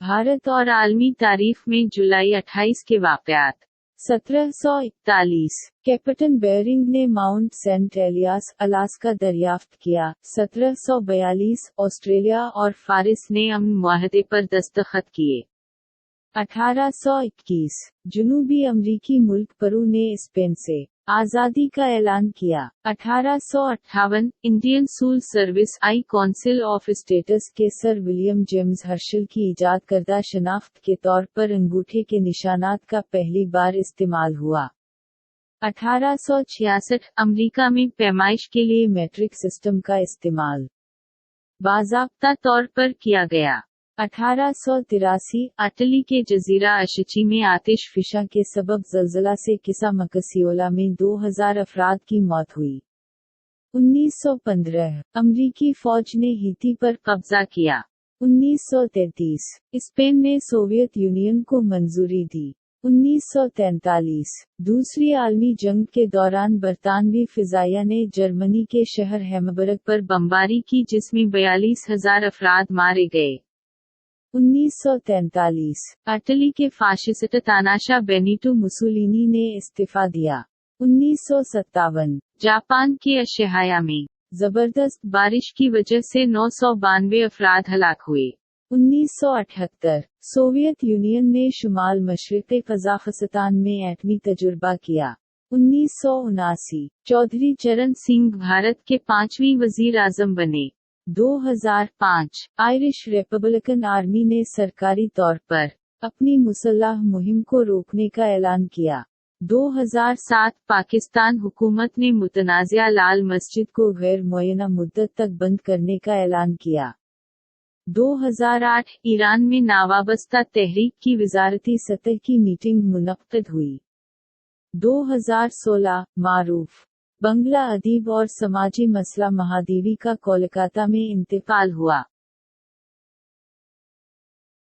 भारत और आलमी तारीख में जुलाई 28 के वाक़यात। 1741 कैप्टन बेरिंग ने माउंट सेंट एलियास अलास्का दरियाफ्त किया। 1742 ऑस्ट्रेलिया और फारिस ने अमन मुआहदे पर दस्तखत किए। 1821 जनूबी अमरीकी मुल्क पेरू ने स्पेन से आज़ादी का ऐलान किया। 1858 Indian civil service I council of states के सर विलियम जेम्स हर्शल की इजाद करदा शनाख्त के तौर पर अंगूठे के निशानात का पहली बार इस्तेमाल हुआ। 1866 अमेरिका में पैमाइश के लिए मैट्रिक सिस्टम का इस्तेमाल बाज़ाब्ता तौर पर किया गया। 1883 इटली के जजीरा अशची में आतिश फिशा के सबब ज़लज़ला से किसा मकसियोला में 2000 अफराद की मौत हुई। 1915 अमरीकी फौज ने हैती पर कब्जा किया। 1933 स्पेन ने सोवियत यूनियन को मंजूरी दी। 1943 दूसरी आलमी जंग के दौरान बरतानवी फिजाइया ने जर्मनी के शहर हैम्बर्ग पर बमबारी की जिसमें 42,000 अफराद मारे गए। 1943 इटली के फाशिस्ट तानाशाह बेनिटो मुसोलिनी ने इस्तीफा दिया। 1957 जापान के अशहाया में जबरदस्त बारिश की वजह से 992 अफराद हलाक हुए। 1978 सोवियत यूनियन ने शुमाल मशरिक़ी कज़ाख़स्तान में एटमी तजुर्बा किया। 1979 चौधरी चरण सिंह भारत के 5वें वज़ीर आज़म बने। 2005 आयरिश रिपब्लिकन आर्मी ने सरकारी तौर पर अपनी मुसल्लाह मुहिम को रोकने का ऐलान किया। 2007 पाकिस्तान हुकूमत ने मुतनाज़िया लाल मस्जिद को गैर मुअय्यना मुद्दत तक बंद करने का ऐलान किया। 2008 ईरान में नावाबस्ता तहरीक की वज़ारती सतह की मीटिंग मुनक़्क़िद हुई। 2016 मारूफ बंगला अदीब और समाजी मसला महादेवी का कोलकाता में इंतकाल हुआ।